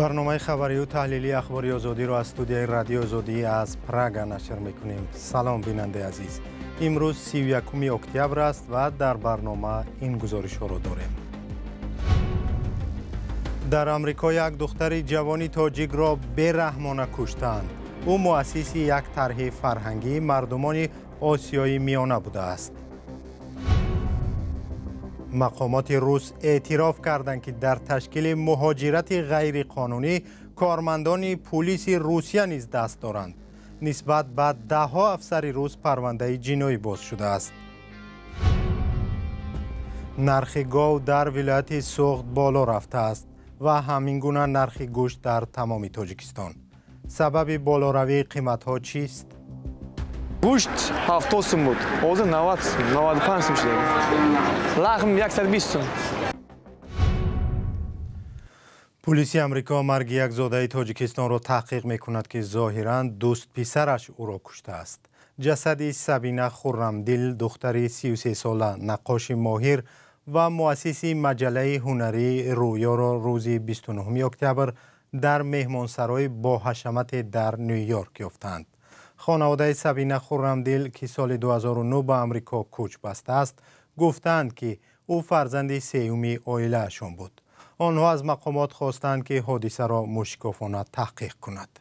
برنامه خبری و تحلیلی اخباری آزادی را از استودیوی رادیو آزادی از پراگ نشر میکنیم. سلام بیننده عزیز. امروز 31 اکتبر است و در برنامه این گزارش ها را داریم. در آمریکا یک دختر جوانی تاجیک را بی‌رحمانه کشتند. او مؤسس یک طرح فرهنگی مردمان آسیایی میانه بوده است. مقامات روس اعتراف کردند که در تشکیل مهاجرت غیرقانونی کارمندان پلیس روسیه نیز دست دارند. نسبت به ده‌ها افسر روس پرونده جنایی باز شده است. نرخ گاو در ولایت سوخت بالا رفته است و همین گونه نرخ گوشت در تمام تاجیکستان. سبب بالاروی قیمت‌ها چیست؟ گوشت 70 сом بود. حاضر 90 сом، 95 сом شده. لحم 120 сом. پلیس آمریکا مرگ یک زاده تاجیکستان را تحقیق می‌کند که ظاهراً دوست پسرش او را کشته است. جسد سبینه خرمدل، دختر 33 ساله نقاش ماهر و مؤسس مجله هنری رویا را روز 29 اکتبر در مهمانسرای با حشمت در نیویورک یافتند. خانواده سبینه خرمدل که سال 2009 به آمریکا کوچ بسته است، گفتند که او فرزند سیوم عائله‌شان بود. آنها از مقامات خواستند که حادثه را مشکافانه تحقیق کند.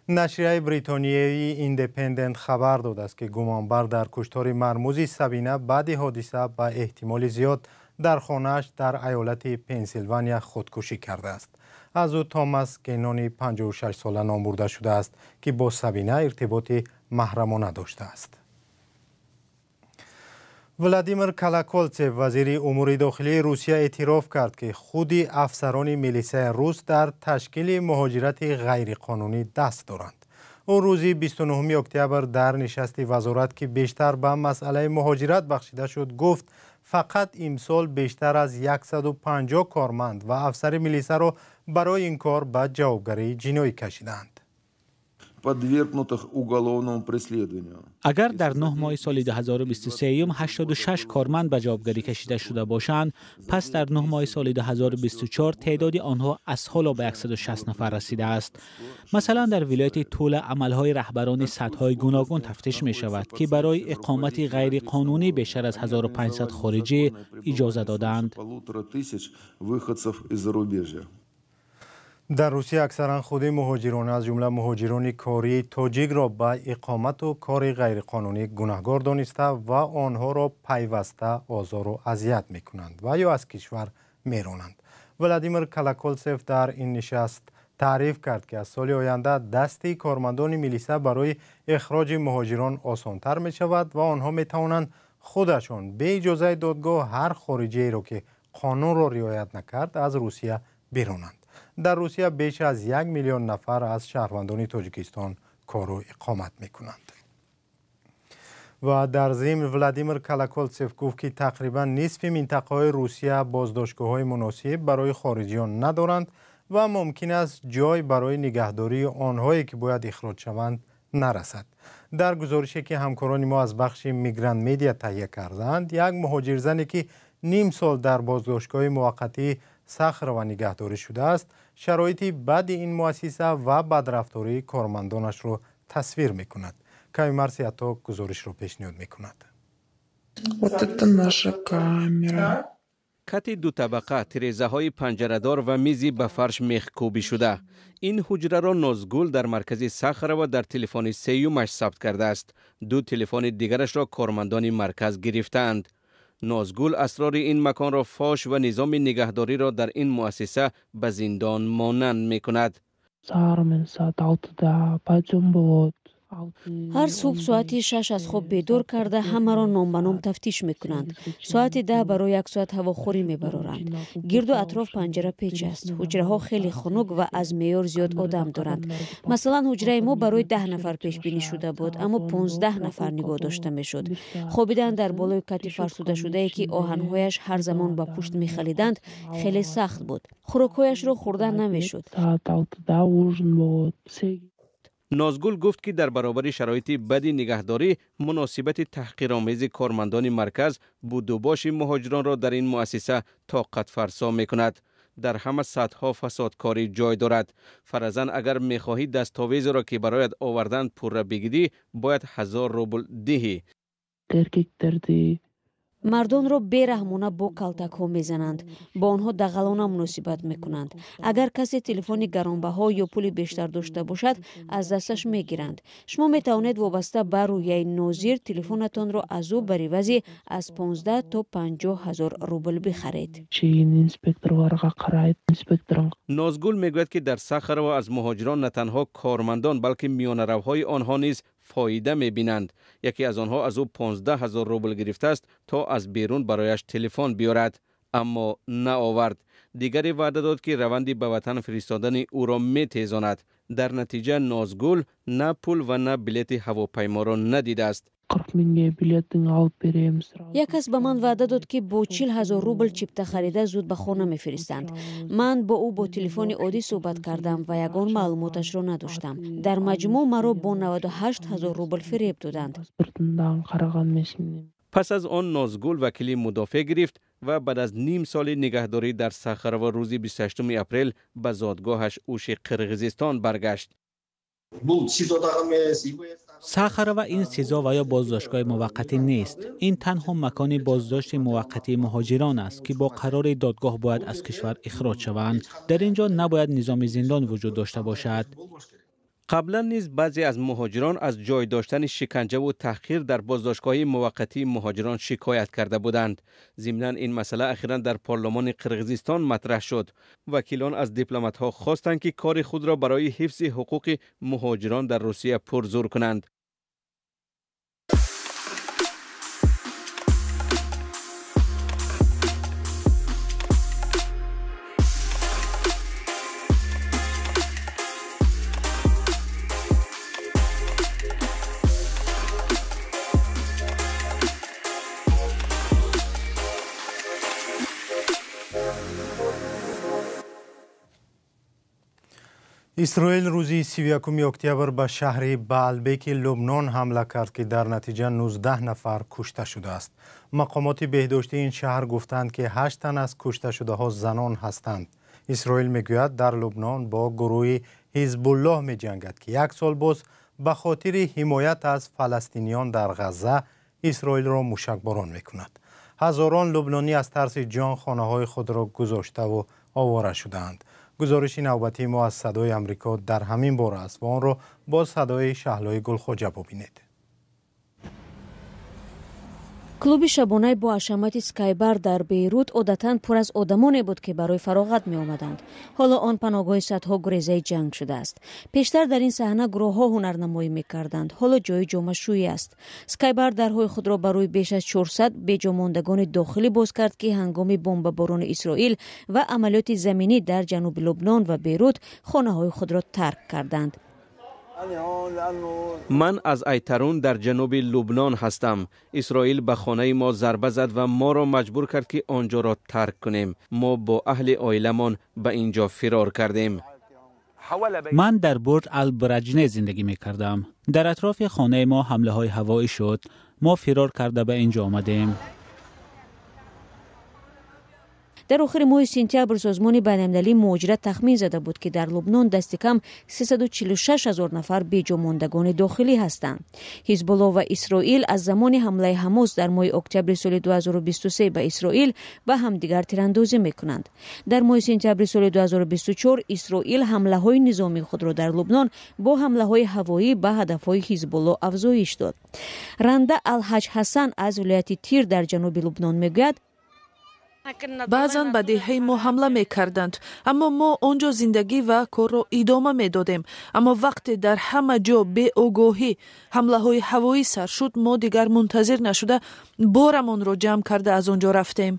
نشریه بریتانیایی ایندیپندنت خبر داده است که گمانبر در کشتار مرموز سبینه بعد حادثه به احتمال زیاد در خانه‌اش در ایالت پنسیلوانیا خودکشی کرده است. از او توماس گینونی 56 ساله نام برده شده است که با سبینه ارتباط محرمانه داشته است. ولادیمیر کالاکولتسف وزیر امور داخلی روسیه اعتراف کرد که خود افسران میلیسای روس در تشکیل مهاجرت غیرقانونی دست دارند. او روز 29 اکتبر در نشست وزارت که بیشتر به مسئله مهاجرت بخشیده شد گفت فقط امسال بیشتر از 150 کارمند و افسر میلیسا را برای این کار به جوابگری جنایی کشیدند. اگر در 9 ماه سال 2023 86 کارمند به جوابگری کشیده شده باشند، پس در 9 ماه سال 2024 تعداد آنها از حالا به 160 نفر رسیده است. مثلا در ولایت توله عملهای رهبران سطح‌های گوناگون تفتیش می شود که برای اقامت غیر قانونی بیشتر از 1500 خارجی اجازه دادند. در روسیه اکثرا خود مهاجران از جمله مهاجران کاری تاجیک را به اقامت و کار غیرقانونی گناهکار دانسته و آنها را پیوسته آزار و اذیت می‌کنند و یا از کشور می‌رانند. ولادیمیر کالاکولتسف در این نشست تعریف کرد که از سال آینده دستی کارمندان میلیسا برای اخراج مهاجران آسان‌تر می‌شود و آنها می‌توانند خودشان به اجازه دادگاه هر خارجی را که قانون را رعایت نکرد از روسیه برانند. در روسیه بیش از 1 میلیون نفر از شهروندان تاجیکستان کار و اقامت می‌کنند. و در ضمن ولادیمیر کالاکولتسف گفت که تقریبا نصف منطقه‌های روسیه بازداشتگاه‌های مناسب برای خارجیان ندارند و ممکن است جای برای نگهداری آنهایی که باید اخراج شوند نرسد. در گزارشی که همکاران ما از بخش میگرانت مدیا تهیه کردند، یک مهاجرزنی که نیم سال در بازداشتگاه موقتی سخر و نگهداری شده است، شرایط بد این مؤسسه و بدرفتاری کارمندانش را تصویر می کند. کمی مرسی عطا گزارش را پیشنهاد می کند. کت دو طبقه، تریزه های پنجره‌دار و میزی به فرش میخکوبی شده. این حجره را نازگل در مرکز سخر و در تلفن سیومش ثبت کرده است. 2 تلفن دیگرش را کارمندان مرکز گرفتند. نازگل اسرار این مکان را فاش و نظام نگهداری را در این مؤسسه به زندان مانند می کند. هر صبح ساعت 6 از خواب بیدار کرده همه را نام به نام تفتیش میکنند. ساعت 10 برای 1 ساعت هواخوری میبرارند. گرد و اطراف پنجره پیچ است. حجره ها خیلی خنک و از معیار زیاد آدم دارند. مثلا حجره ما برای 10 نفر پیش بینی شده بود، اما 15 نفر نگاه داشته میشد. خوابیدن در بالای کت فرسوده شده ای که آهنهایش هر زمان به پشت میخلیدند خیلی سخت بود. خوراکهایش را خوردن نمیشد. نازگل گفت که در برابر شرایط بد نگهداری، مناسبت تحقیرآمیز کارمندان مرکز بود و باش مهاجران را در این مؤسسه طاقت فرسا می کند. در همه سطح‌ها فسادکاری جای دارد. فرضاً اگر می‌خواهی دستاویز را که برایت آوردند پوره بگیری باید 1000 روبل دهی. мардонро бераҳмона бо калтакҳо мезананд, ба онҳо дағалона муносибат мекунанд. агар касе телефони гаронбаҳо ё пули бештар дошта бошад, аз дасташ мегиранд. шумо метавонед вобаста ба рӯяи нозир телефонатонро аз ӯ ба ривази аз 15 то 50 ҳазор рубл бихаред. нозгул мегӯяд ки дар Сахарова аз муҳоҷирон на танҳо кормандон балки миёнаравҳои онҳо низ фоида мебинанд. яке аз онҳо аз ӯ 15 ҳазор рубл гирифтааст то аз берун барояш телефон биёрад, аммо наовард. дигаре ваъда дод ки раванди ба ватан фиристодани ӯро метезонад. дар натиҷа нозгул на пул ва на билети ҳавопайморо надидааст. як кас ба ман ваъда дод ки бо 40 ҳазор рубл чипта харида зуд ба хона мефиристанд. ман бо ӯ бо телефони оддӣ суҳбат кардам ва ягон маълумоташро надоштам. дар маҷмӯъ маро бо 98 ҳазор рубл фиреб доданд. пас аз он нозгул вакили мудофеъ гирифт ва баъд аз ним соли нигаҳдорӣ дар Сахарова рӯзи 28 апрел ба зодгоҳаш ӯши Қирғизистон баргашт. Сахарова ин сезо ва ё боздоштгоҳи муваққатӣ нест. ин танҳо макони боздошти муваққатии муҳоҷирон аст ки бо қарори додгоҳ бояд аз кишвар ихроҷ шаванд. дар ин ҷо набояд низоми зиндон вуҷуд дошта бошад. қаблан низ баъзе аз муҳоҷирон аз ҷой доштани шиканҷаву таҳқир дар боздоштгоҳи муваққатии муҳоҷирон шикоят карда буданд. зимнан ин масъала ахиран дар парлумони Қирғизистон матраҳ шуд. вакилон аз дипломатҳо хостанд ки кори худро барои ҳифзи ҳуқуқи муҳоҷирон дар Русия пурзур кунанд. اسرائیل روزی 31 اکتبر به شهر بعلبک لبنان حمله کرد که در نتیجه 19 نفر کشته شده است. مقامات بهداشتی این شهر گفتند که 8 تن از کشته شده ها زنان هستند. اسرائیل میگوید در لبنان با گروه حزب الله می جنگد که یک سال باز به خاطر حمایت از فلسطینیان در غزه اسرائیل را موشکباران میکند. هزاران لبنانی از ترس جان خانه های خود را گذاشته و آواره شدند. گزارش نوبتی ما از صدای امریکا در همین باره است و آن را با صدای شهلای گلخوجه ببینید. клуби шабонаи бо ҳашамати скайбар дар бейрут одатан пур аз одамоне буд ки барои фароғат меомаданд. ҳоло он паноҳгоҳи садҳо гурезаи ҷанг шудааст. пештар дар ин саҳна гурӯҳҳо ҳунарнамоӣ мекарданд. ҳоло ҷои ҷомашӯӣ аст. скайбар дарҳои худро барои беш аз 400 беҷомондагони дохилӣ боз кард ки ҳангоми бомбаборони Исроил ва амалиёти заминӣ дар ҷануби Лубнон ва Бейрут хонаҳои худро тарк карданд. من از ایترون در جنوب لبنان هستم. اسرائیل به خانه ما ضربه زد و ما را مجبور کرد که آنجا را ترک کنیم. ما با اهل عائله‌مان به اینجا فرار کردیم. من در برج البرجنه زندگی می کردم. در اطراف خانه ما حمله های هوایی شد. ما فرار کرده به اینجا آمدیم. дар охири моҳи сентябр созмони байналмилалӣ муҳоҷират тахмин зада буд ки дар Лубнон дасти кам 346 000 нафар беҷомондагони дохилӣ ҳастанд. ҳизбуллоҳ ва Исроил аз замони ҳамлаи ҳамос дар моҳи октябри соли 2023 ба Исроил ба ҳамдигар тирандозӣ мекунанд. дар моҳи сентябри соли 2024 Исроил ҳамлаҳои низомии худро дар Лубнон бо ҳамлаҳои ҳавоӣ ба ҳадафҳои ҳизбуллоҳ афзоиш дод. Ранда Алҳаҷ Ҳасан аз вилояти Тир дар ҷануби Лубнон мегӯяд: баъзан ба деҳаи мо ҳамла мекарданд, аммо мо онҷо зиндагӣ ва корро идома медодем. аммо вақте дар ҳама ҷо беогоҳӣ ҳамлаҳои ҳавоӣ сар шуд, мо дигар мунтазир нашуда борамонро ҷамъ карда аз онҷо рафтем.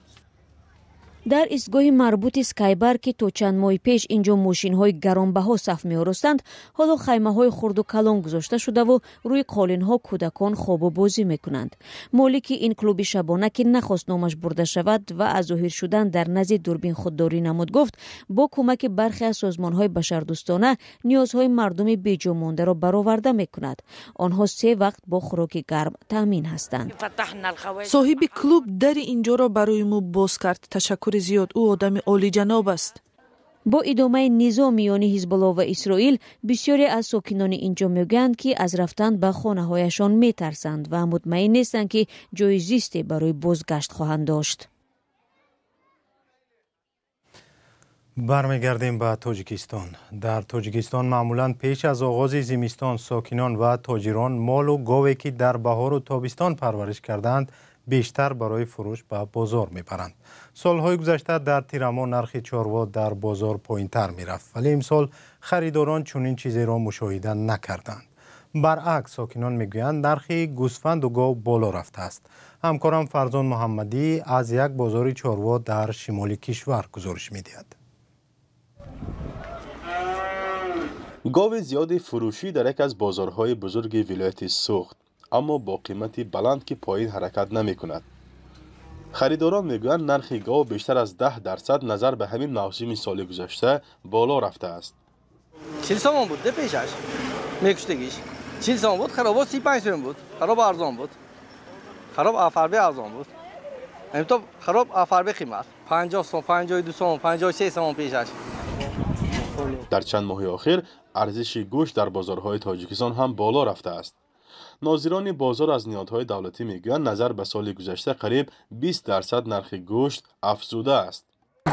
дар истгоҳи марбути скайбар ки то чанд моҳи пеш инҷо мошинҳои гаронбаҳо саф меоростанд, ҳоло хаймаҳои хурду калон гузошта шудаву рӯи қолинҳо кӯдакон хобу бозӣ мекунанд. молики ин клуби шабона ки нахост номаш бурда шавад ва аз зоҳир шудан дар назди дурбин худдорӣ намуд, гуфт бо кӯмаки бархе аз созмонҳои башардӯстона ниёзҳои мардуми беҷомондаро бароварда мекунад. онҳо 3 вақт бо хӯроки гарм таъмин ҳастанд. соҳиби клуб дари инҷоро барои мо боз кард. ташаккури зиёд. ӯ одами олиҷаноб аст. با ادامه نزاع میان حزب الله و اسرائیل، بسیاری از ساکنان اینجا میگویند که از رفتن به خانه‌هایشان میترسند و مطمئن نیستند که جای زیستی برای بازگشت خواهند داشت. برمیگردیم به تاجیکستان. در تاجیکستان معمولاً پیش از آغاز زمستان ساکنان و تاجران مال و گاوی که در بهار و تابستان پرورش کردند بیشتر برای فروش به بازار میبرند. سالهای گذشته در تیرما نرخ چاروا در بازار پایین‌تر میرفت، ولی امسال خریداران چنین چیزی را مشاهده نکردند. برعکس ساکنان میگویند نرخ گوسفند و گاو بالا رفته است. همکارم فرزان محمدی از یک بازار چاروا در شمال کشور گزارش میدهد. گاو زیادی فروشی در یک از بازارهای بزرگ ولایت سوخت، اما با قیمتی بلند که پایین حرکت نمی کند. خریداران میگویند نرخ گاو بیشتر از 10% نظر به همین موسم سال گذشته بالا رفته است. 40 سوم بود پیشش میکشتگیش 40 سوم بود، خراب 35 سوم بود، خراب ارزان بود، خراب افربه ارزان بود، همین تو خراب افربه قیمت 50 سوم، 52 سوم، 53 سوم پیشش. در چند ماه اخیر ارزش گوشت در بازارهای تاجیکستان هم بالا رفته است. ناظران بازار از نهادهای دولتی میگویند نظر به سال گذشته قریب 20% نرخ گوشت افزوده است.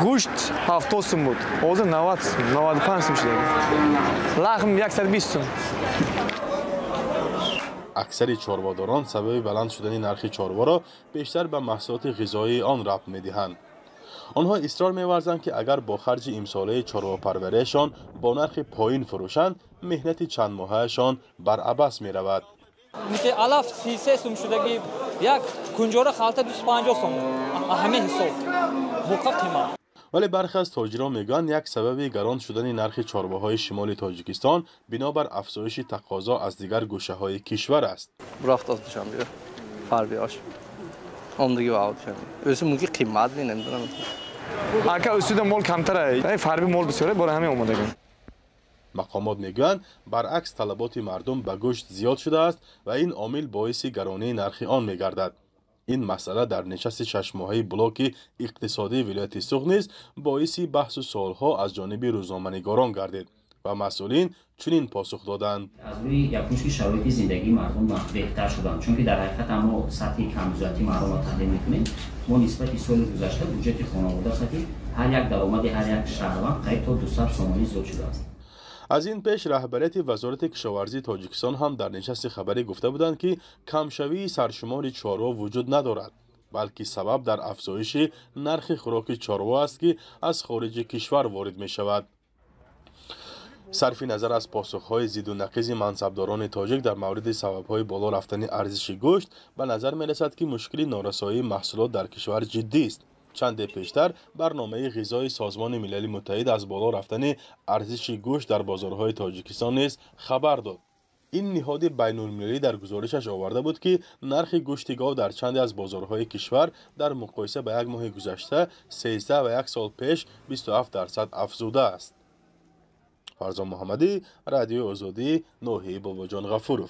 گوشت 70 سوم بود، حاضر 90 سوم، 95 سوم شده. لحم 120 سوم. اکثر چارواداران سبب بلند شدن نرخ چاروا را بیشتر به محصولات غذایی آن ربط میدهند. آنها اصرار می‌ورزند که اگر با خرج امساله چارواپروریشان با نرخ پایین فروشند، مهنت چند ماههشان بر عبث می‌رود. مثل علف 33 سوم شدگی یک کنجوره خالته 250 سوم همه حساب بوقا قیمت. ولی برخی از تاجران میگویند یک سبب گران شدن نرخ چارواهای شمال تاجیکستان بنابر افزایش تقاضا از دیگر گوشه‌های کشور است. رفت از دوشان بیره فربیاش عمدگی و عودشان اوسی موقعی قیمت می نمیدونم اگه اسود مال کمتره فربی مال بسیاره برای همه اومده. مقامات میگویند برعکس طلبات مردم به گوشت زیاد شده است و این عامل باعث گرانی نرخ آن میگردد. این مسئله در نشست 6 ماهه بلاک اقتصادی ولایت سوخت نیز باعث بحث و سوالها از جانب روزنامه‌نگاران گردید و مسئولین چنین پاسخ دادند. از روی یک مشکل شرایط زندگی مردم بهتر شدند، چون که در حقیقت اما سطح کم‌ذاتی مردم را تحلیل می‌کنیم. ما نسبت سال گذشته بودجه خانواده سطح هر یک درآمد هر یک شهروند قریب تا 200 سومانی زیاد شده است. از این پیش رهبریت وزارت کشاورزی تاجیکستان هم در نشست خبری گفته بودند که کمشوی سرشمار چاروا وجود ندارد، بلکه سبب در افزایش نرخ خوراک چاروا است که از خارج کشور وارد می شود. صرف نظر از پاسخهای ضد و نقیض منصبداران تاجیک در مورد سببهای بالا رفتن ارزش گوشت، به نظر می رسد که مشکل نارسایی محصولات در کشور جدی است. چند پیشتر برنامه غذای سازمان ملل متحد از بالا رفتن ارزش گوشت در بازارهای تاجیکستان نیز خبر داد. این نهاد بین المللی در گزارشش آورده بود که نرخ گوشت گاو در چند از بازارهای کشور در مقایسه با یک ماه گذشته 13 و یک سال پیش 27% افزوده است. فرزان محمدی، رادیو آزادی، ناحیه باباجان غفورов.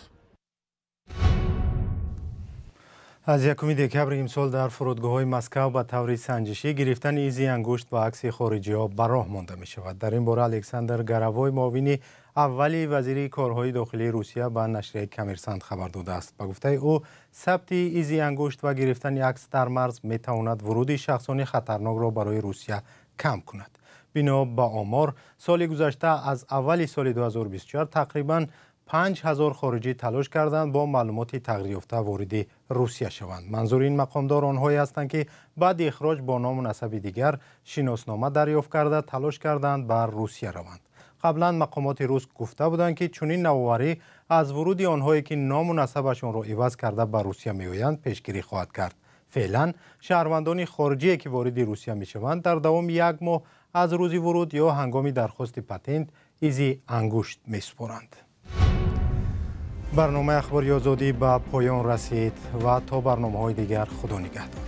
از 1 دکبر امسال در فرودگاه‌های مسکو به طور سنجشی گرفتن ایزی انگشت و عکس خارجی‌ها به راه مانده می شود. در این باره الکساندر گراوای معاون اولی وزیر کارهای داخلی روسیه به نشریه کمرسانت خبر داده است. به گفته او ثبت ایزی انگشت و گرفتن عکس در مرز می تواند ورود شخصانی خطرناک را برای روسیه کم کند. بنا به آمار سال گذشته از اول سال 2024 تقریباً 5000 خارجی تلاش کردند با معلومات تغییر یافته وارد روسیه شوند. منظور این مقامدار آنهایی هستند که بعد اخراج با نام و نسب دیگر شناسنامه دریافت کرده تلاش کردند بر روسیه روند. قبلا مقامات روس گفته بودند که چنین نوآوری از ورود آنهایی که نام و نسبشان را عوض کرده به روسیه میآیند پیشگیری خواهد کرد. فعلا شهروندان خارجی که وارد روسیه میشوند در دوام 1 ماه از روز ورود یا هنگام درخواست پتنت ایزی انگشت میسپرند. برنامه اخباری آزادی به پایان رسید و تا برنامه‌های دیگر خدا نگهدار.